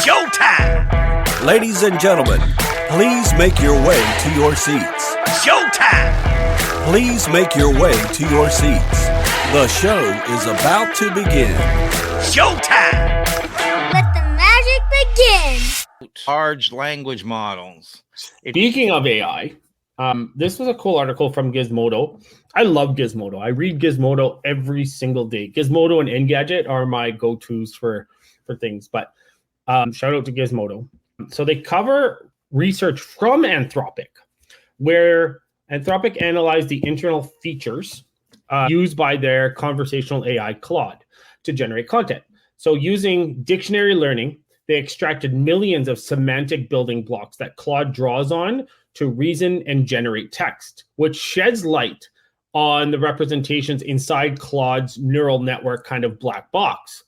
Showtime! Ladies and gentlemen, please make your way to your seats. Showtime! Please make your way to your seats. The show is about to begin. Showtime! Let the magic begin. Large language models. Speaking of AI, this was a cool article from Gizmodo. I love Gizmodo. I read Gizmodo every single day. Gizmodo and Engadget are my go-tos for things, but shout out to Gizmodo. So they cover research from Anthropic, where Anthropic analyzed the internal features used by their conversational AI Claude to generate content. So using dictionary learning, they extracted millions of semantic building blocks that Claude draws on to reason and generate text, which sheds light on the representations inside Claude's neural network kind of black box.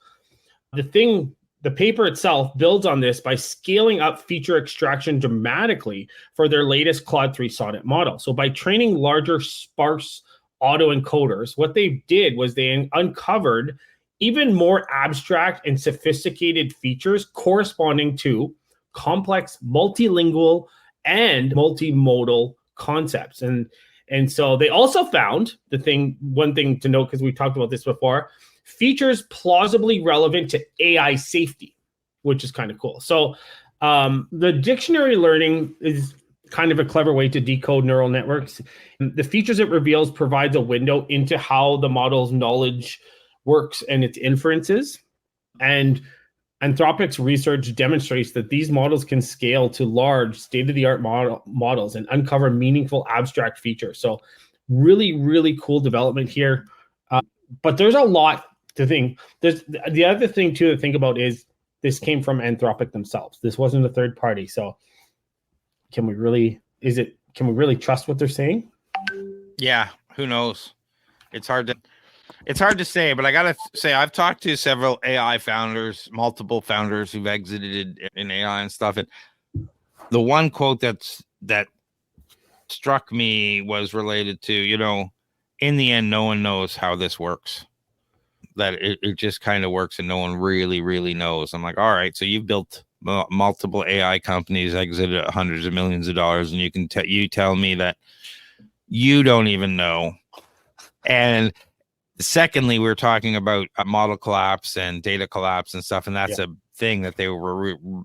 The paper itself builds on this by scaling up feature extraction dramatically for their latest Claude 3 Sonnet model. So by training larger, sparse autoencoders, what they did was they uncovered even more abstract and sophisticated features corresponding to complex multilingual and multimodal concepts. And so they also found one thing to note, because we talked about this before, features plausibly relevant to AI safety, which is kind of cool. So the dictionary learning is kind of a clever way to decode neural networks. The features it reveals provides a window into how the model's knowledge works and its inferences. And Anthropic's research demonstrates that these models can scale to large state-of-the-art models and uncover meaningful abstract features. So really, really cool development here. But there's a lot to think. There's the other thing too to think about is this came from Anthropic themselves. This wasn't a third party. So can we really trust what they're saying? Yeah, who knows? It's hard to say, but I gotta say I've talked to several AI founders, multiple founders who've exited in AI and stuff. And the one quote that struck me was related to, in the end, no one knows how this works. That it just kind of works and no one really, really knows. I'm like, all right, so you've built multiple AI companies, exited hundreds of millions of dollars, and you tell me that you don't even know. And secondly, we were talking about model collapse and data collapse and stuff, and that's a thing that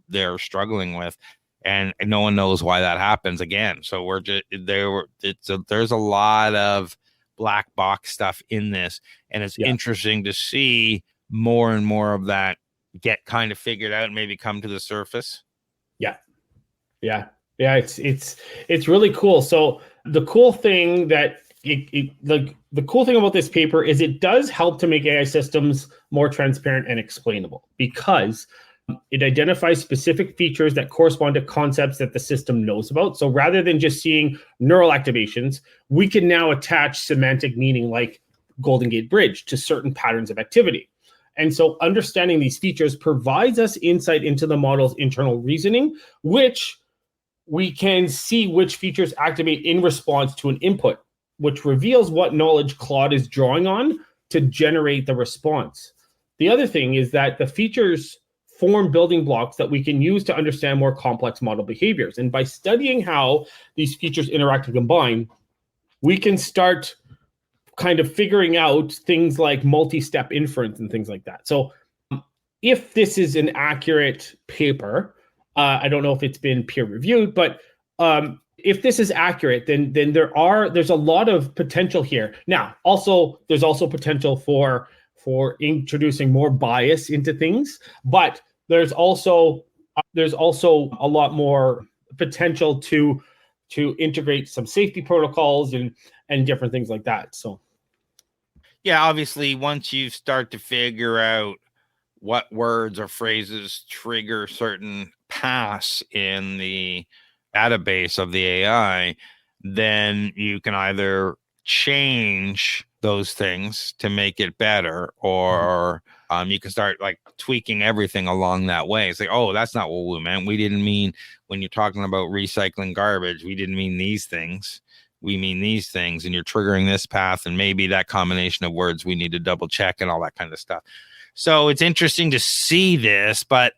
they're struggling with, and no one knows why that happens again. So there's a lot of black box stuff in this, and it's interesting to see more and more of that get kind of figured out and maybe come to the surface. It's really cool. So the cool thing that the cool thing about this paper is it does help to make AI systems more transparent and explainable, because it identifies specific features that correspond to concepts that the system knows about. So rather than just seeing neural activations, we can now attach semantic meaning like Golden Gate Bridge to certain patterns of activity. And so understanding these features provides us insight into the model's internal reasoning, which we can see which features activate in response to an input, which reveals what knowledge Claude is drawing on to generate the response. The other thing is that the features form building blocks that we can use to understand more complex model behaviors. And by studying how these features interact and combine, we can start kind of figuring out things like multi-step inference and things like that. So if this is an accurate paper, I don't know if it's been peer reviewed, but if this is accurate, then there's a lot of potential here. Now, there's also potential for introducing more bias into things, but there's also a lot more potential to integrate some safety protocols and different things like that. So yeah, obviously once you start to figure out what words or phrases trigger certain paths in the database of the AI, then you can either change those things to make it better, or you can start like tweaking everything along that way. It's like, oh, that's not what we meant. We didn't mean, when you're talking about recycling garbage, we didn't mean these things. We mean these things, and you're triggering this path, and maybe that combination of words we need to double check and all that kind of stuff. So it's interesting to see this, but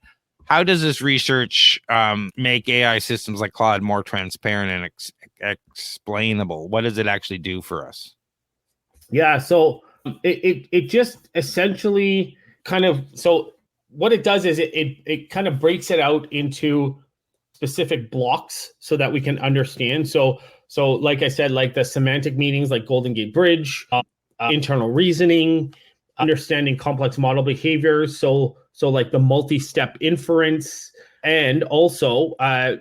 how does this research make AI systems like Claude more transparent and explainable? What does it actually do for us? Yeah, so it just essentially kind of, so what it does is it kind of breaks it out into specific blocks so that we can understand. So like I said, like the semantic meanings like Golden Gate Bridge, internal reasoning, understanding complex model behaviors. So like the multi-step inference, and also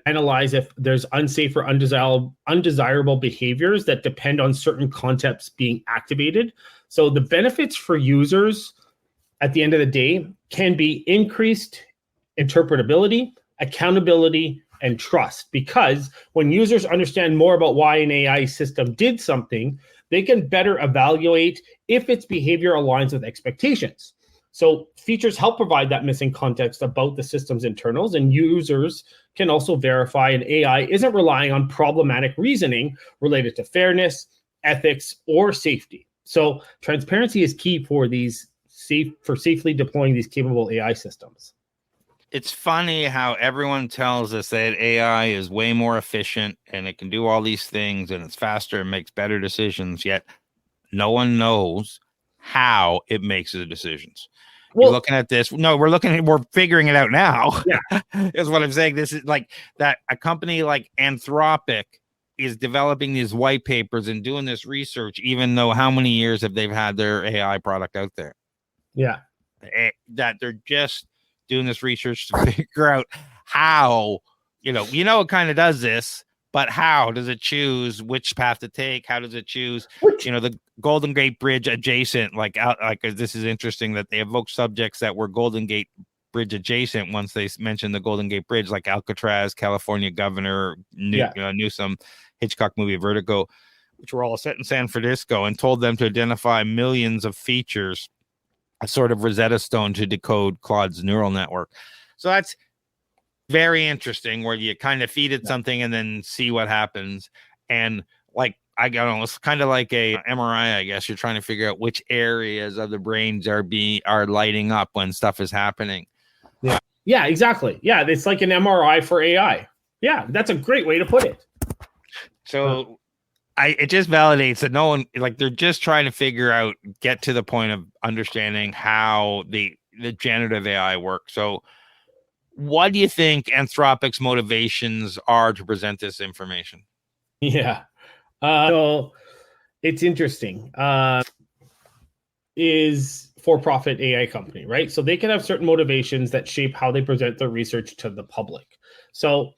analyze if there's unsafe or undesirable behaviors that depend on certain concepts being activated. So the benefits for users at the end of the day can be increased interpretability, accountability, and trust, because when users understand more about why an AI system did something, they can better evaluate if its behavior aligns with expectations. So features help provide that missing context about the system's internals, and users can also verify an AI isn't relying on problematic reasoning related to fairness, ethics, or safety. So transparency is key for safely deploying these capable AI systems. It's funny how everyone tells us that AI is way more efficient and it can do all these things and it's faster and makes better decisions, yet no one knows how it makes the decisions. Well, you're looking at this. No, we're figuring it out now. Yeah. Is what I'm saying. This is like that a company like Anthropic is developing these white papers and doing this research, even though how many years have they had their AI product out there? Yeah. That they're just doing this research to figure out how, it kind of does this, but how does it choose which path to take? How does it choose, the Golden Gate Bridge adjacent? Like this is interesting that they evoke subjects that were Golden Gate Bridge adjacent once they mentioned the Golden Gate Bridge, like Alcatraz, California Governor, Newsom, Hitchcock movie Vertigo, which were all set in San Francisco, and told them to identify millions of features, a sort of Rosetta Stone to decode Claude's neural network. So that's very interesting, where you kind of feed it something and then see what happens. And like, I don't know, it's kind of like a MRI, I guess. You're trying to figure out which areas of the brains are lighting up when stuff is happening. Yeah, exactly. Yeah, it's like an MRI for AI. Yeah, that's a great way to put it. So it just validates that no one, like, they're just trying to get to the point of understanding how the generative AI works. So what do you think Anthropic's motivations are to present this information? Yeah. So it's interesting. Is for-profit AI company, right? So they can have certain motivations that shape how they present their research to the public. So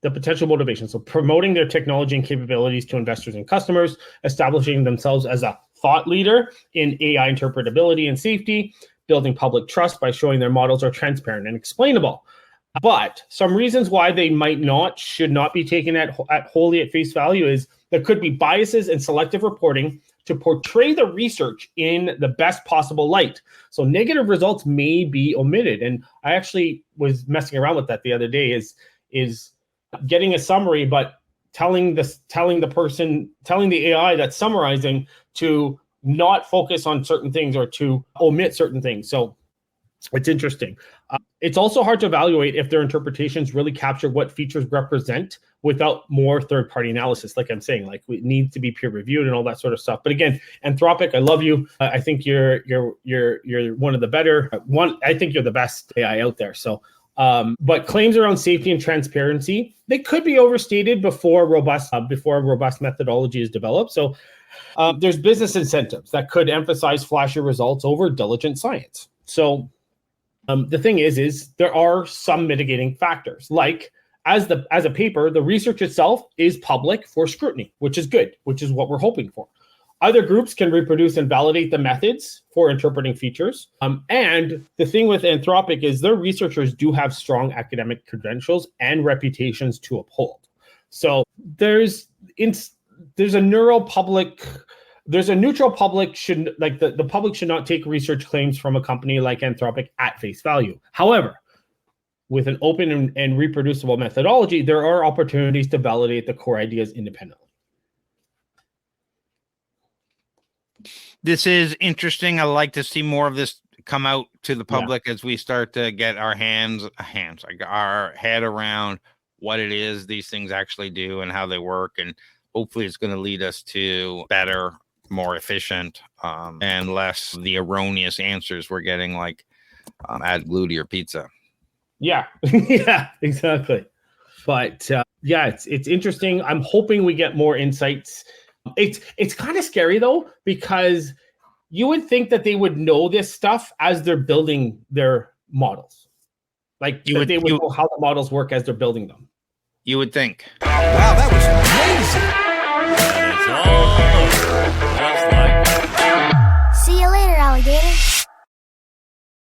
the potential motivation, so promoting their technology and capabilities to investors and customers, establishing themselves as a thought leader in AI interpretability and safety, building public trust by showing their models are transparent and explainable. But some reasons why they should not be taken at wholly at face value is there could be biases and selective reporting to portray the research in the best possible light. So negative results may be omitted. And I actually was messing around with that the other day, is getting a summary, but telling the AI that's summarizing to not focus on certain things or to omit certain things. So it's interesting. It's also hard to evaluate if their interpretations really capture what features represent without more third-party analysis. Like I'm saying, like, it needs to be peer-reviewed and all that sort of stuff. But again, Anthropic, I love you. I think you're one of the better one. I think you're the best AI out there. So, but claims around safety and transparency, they could be overstated before a robust methodology is developed. So, there's business incentives that could emphasize flashy results over diligent science. So, the thing is there are some mitigating factors, like as a paper, the research itself is public for scrutiny, which is good, which is what we're hoping for. Other groups can reproduce and validate the methods for interpreting features. And the thing with Anthropic is their researchers do have strong academic credentials and reputations to uphold. So there's a neutral public should, like, the public should not take research claims from a company like Anthropic at face value. However, with an open and reproducible methodology, there are opportunities to validate the core ideas independently. This is interesting. I like to see more of this come out to the public as we start to get our our head around what it is these things actually do and how they work. And hopefully it's going to lead us to better, more efficient, and less the erroneous answers we're getting, like add glue to your pizza. Yeah, yeah, exactly. But it's interesting. I'm hoping we get more insights. It's kind of scary though, because you would think that they would know this stuff as they're building their models. Like they would know how the models work as they're building them. You would think. Wow, that was amazing. See you later, alligator.